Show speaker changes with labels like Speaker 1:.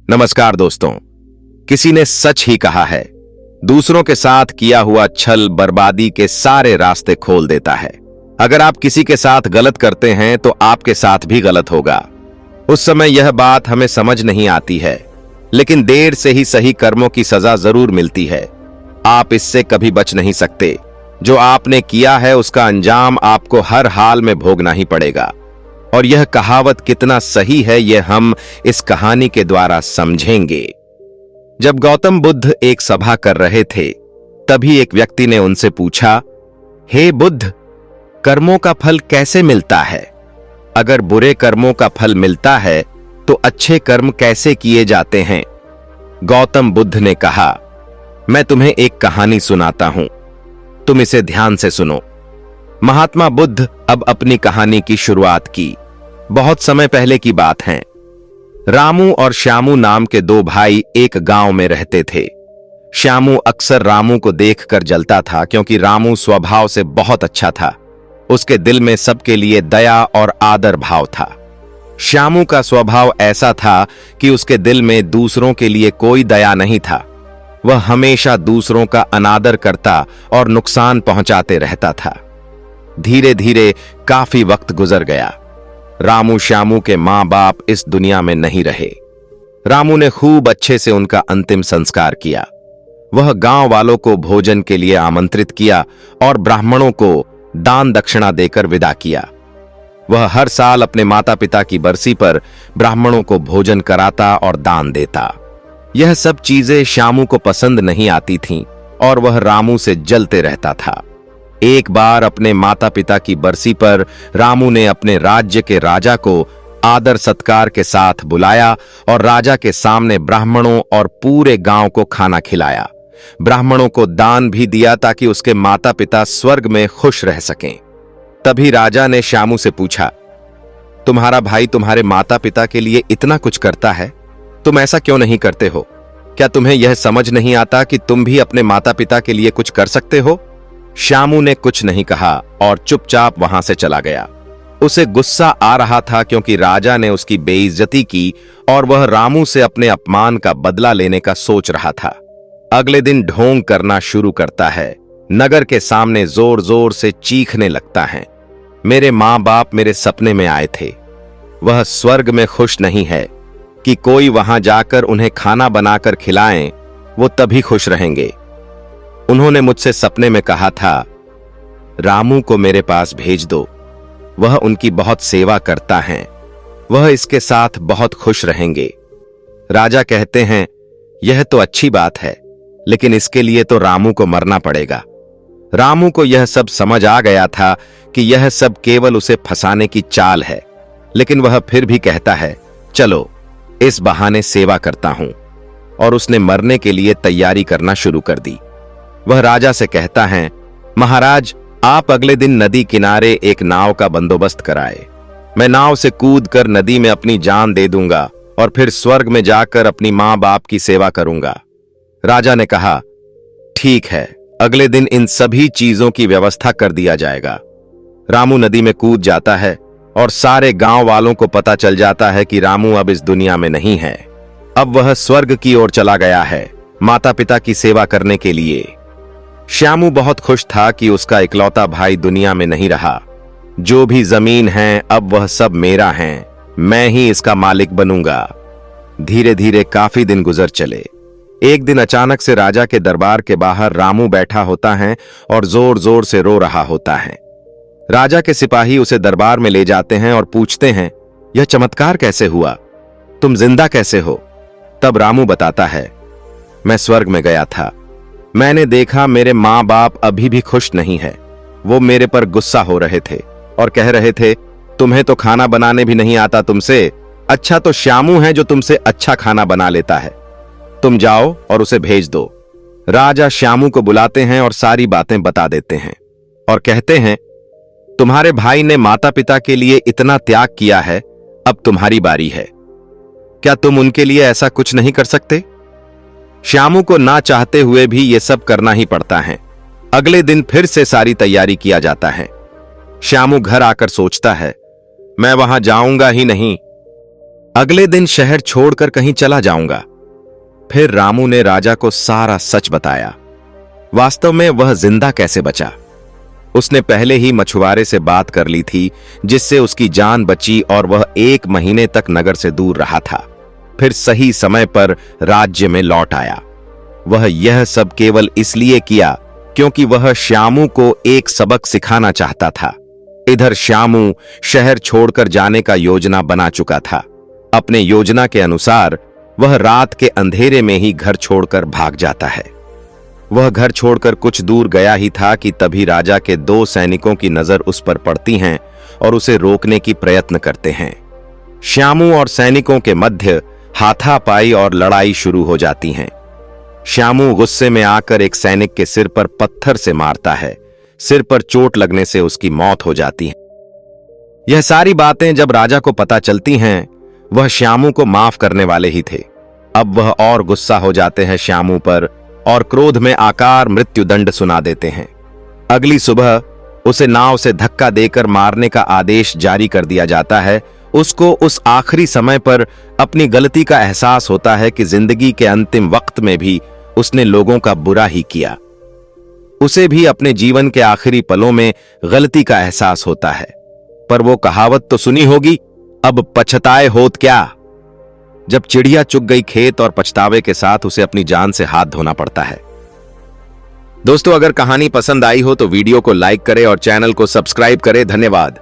Speaker 1: नमस्कार दोस्तों। किसी ने सच ही कहा है, दूसरों के साथ किया हुआ छल बर्बादी के सारे रास्ते खोल देता है। अगर आप किसी के साथ गलत करते हैं तो आपके साथ भी गलत होगा। उस समय यह बात हमें समझ नहीं आती है, लेकिन देर से ही सही कर्मों की सजा जरूर मिलती है। आप इससे कभी बच नहीं सकते। जो आपने किया है उसका अंजाम आपको हर हाल में भोगना ही पड़ेगा। और यह कहावत कितना सही है यह हम इस कहानी के द्वारा समझेंगे। जब गौतम बुद्ध एक सभा कर रहे थे, तभी एक व्यक्ति ने उनसे पूछा, हे बुद्ध, कर्मों का फल कैसे मिलता है? अगर बुरे कर्मों का फल मिलता है तो अच्छे कर्म कैसे किए जाते हैं? गौतम बुद्ध ने कहा, मैं तुम्हें एक कहानी सुनाता हूं, तुम इसे ध्यान से सुनो। महात्मा बुद्ध अब अपनी कहानी की शुरुआत की। बहुत समय पहले की बात है। रामू और श्यामू नाम के दो भाई एक गांव में रहते थे। श्यामू अक्सर रामू को देखकर जलता था, क्योंकि रामू स्वभाव से बहुत अच्छा था। उसके दिल में सबके लिए दया और आदर भाव था। श्यामू का स्वभाव ऐसा था कि उसके दिल में दूसरों के लिए कोई दया नहीं था। वह हमेशा दूसरों का अनादर करता और नुकसान पहुंचाते रहता था। धीरे धीरे काफी वक्त गुजर गया। रामू श्यामू के मां बाप इस दुनिया में नहीं रहे। रामू ने खूब अच्छे से उनका अंतिम संस्कार किया। वह गांव वालों को भोजन के लिए आमंत्रित किया और ब्राह्मणों को दान दक्षिणा देकर विदा किया। वह हर साल अपने माता पिता की बरसी पर ब्राह्मणों को भोजन कराता और दान देता। यह सब चीजें श्यामू को पसंद नहीं आती थीं और वह रामू से जलते रहता था। एक बार अपने माता पिता की बरसी पर रामू ने अपने राज्य के राजा को आदर सत्कार के साथ बुलाया और राजा के सामने ब्राह्मणों और पूरे गांव को खाना खिलाया। ब्राह्मणों को दान भी दिया ताकि उसके माता पिता स्वर्ग में खुश रह सकें। तभी राजा ने श्यामू से पूछा, तुम्हारा भाई तुम्हारे माता पिता के लिए इतना कुछ करता है, तुम ऐसा क्यों नहीं करते हो? क्या तुम्हें यह समझ नहीं आता कि तुम भी अपने माता पिता के लिए कुछ कर सकते हो? श्यामू ने कुछ नहीं कहा और चुपचाप वहां से चला गया। उसे गुस्सा आ रहा था, क्योंकि राजा ने उसकी बेइज्जती की और वह रामू से अपने अपमान का बदला लेने का सोच रहा था। अगले दिन ढोंग करना शुरू करता है। नगर के सामने जोर जोर से चीखने लगता है, मेरे मां बाप मेरे सपने में आए थे। वह स्वर्ग में खुश नहीं है कि कोई वहां जाकर उन्हें खाना बनाकर खिलाएं, वो तभी खुश रहेंगे। उन्होंने मुझसे सपने में कहा था, रामू को मेरे पास भेज दो, वह उनकी बहुत सेवा करता है, वह इसके साथ बहुत खुश रहेंगे। राजा कहते हैं, यह तो अच्छी बात है, लेकिन इसके लिए तो रामू को मरना पड़ेगा। रामू को यह सब समझ आ गया था कि यह सब केवल उसे फंसाने की चाल है, लेकिन वह फिर भी कहता है, चलो इस बहाने सेवा करता हूं। और उसने मरने के लिए तैयारी करना शुरू कर दी। वह राजा से कहता है, महाराज, आप अगले दिन नदी किनारे एक नाव का बंदोबस्त कराए। मैं नाव से कूदकर नदी में अपनी जान दे दूंगा और फिर स्वर्ग में जाकर अपनी मां बाप की सेवा करूंगा। राजा ने कहा, ठीक है, अगले दिन इन सभी चीजों की व्यवस्था कर दिया जाएगा। रामू नदी में कूद जाता है और सारे गांव वालों को पता चल जाता है कि रामू अब इस दुनिया में नहीं है। अब वह स्वर्ग की ओर चला गया है, माता पिता की सेवा करने के लिए। श्यामू बहुत खुश था कि उसका इकलौता भाई दुनिया में नहीं रहा। जो भी जमीन है अब वह सब मेरा है, मैं ही इसका मालिक बनूंगा। धीरे धीरे काफी दिन गुजर चले। एक दिन अचानक से राजा के दरबार के बाहर रामू बैठा होता है और जोर जोर से रो रहा होता है। राजा के सिपाही उसे दरबार में ले जाते हैं और पूछते हैं, यह चमत्कार कैसे हुआ? तुम जिंदा कैसे हो? तब रामू बताता है, मैं स्वर्ग में गया था। मैंने देखा मेरे मां बाप अभी भी खुश नहीं है। वो मेरे पर गुस्सा हो रहे थे और कह रहे थे, तुम्हें तो खाना बनाने भी नहीं आता तुमसे। अच्छा तो श्यामू है जो तुमसे अच्छा खाना बना लेता है। तुम जाओ और उसे भेज दो। राजा श्यामू को बुलाते हैं और सारी बातें बता देते हैं और कहते हैं, तुम्हारे भाई ने माता पिता के लिए इतना त्याग किया है, अब तुम्हारी बारी है। क्या तुम उनके लिए ऐसा कुछ नहीं कर सकते? श्यामू को ना चाहते हुए भी ये सब करना ही पड़ता है। अगले दिन फिर से सारी तैयारी किया जाता है। श्यामू घर आकर सोचता है, मैं वहां जाऊंगा ही नहीं। अगले दिन शहर छोड़कर कहीं चला जाऊंगा। फिर रामू ने राजा को सारा सच बताया। वास्तव में वह जिंदा कैसे बचा? उसने पहले ही मछुआरे से बात कर ली थी, जिससे उसकी जान बची और वह 1 महीने तक नगर से दूर रहा था। फिर सही समय पर राज्य में लौट आया। वह यह सब केवल इसलिए किया क्योंकि वह श्यामू को एक सबक सिखाना चाहता था। इधर श्यामू शहर छोड़कर जाने का योजना बना चुका था। अपने योजना के अनुसार वह रात के अंधेरे में ही घर छोड़कर भाग जाता है। वह घर छोड़कर कुछ दूर गया ही था कि तभी राजा के 2 सैनिकों की नजर उस पर पड़ती हैं और उसे रोकने की प्रयत्न करते हैं। श्यामू और सैनिकों के मध्य हाथापाई और लड़ाई शुरू हो जाती हैं। श्यामू गुस्से में आकर एक सैनिक के सिर पर पत्थर से मारता है। सिर पर चोट लगने से उसकी मौत हो जाती है। यह सारी बातें जब राजा को पता चलती हैं, वह श्यामू को माफ करने वाले ही थे। अब वह और गुस्सा हो जाते हैं श्यामू पर और क्रोध में आकार मृत्युदंड सुना देते हैं। अगली सुबह उसे नाव से धक्का देकर मारने का आदेश जारी कर दिया जाता है। उसको उस आखिरी समय पर अपनी गलती का एहसास होता है कि जिंदगी के अंतिम वक्त में भी उसने लोगों का बुरा ही किया। उसे भी अपने जीवन के आखिरी पलों में गलती का एहसास होता है। पर वो कहावत तो सुनी होगी, अब पछताए होत क्या। जब चिड़िया चुग गई खेत और पछतावे के साथ उसे अपनी जान से हाथ धोना पड़ता है। दोस्तों, अगर कहानी पसंद आई हो तो वीडियो को लाइक करें और चैनल को सब्सक्राइब करें। धन्यवाद।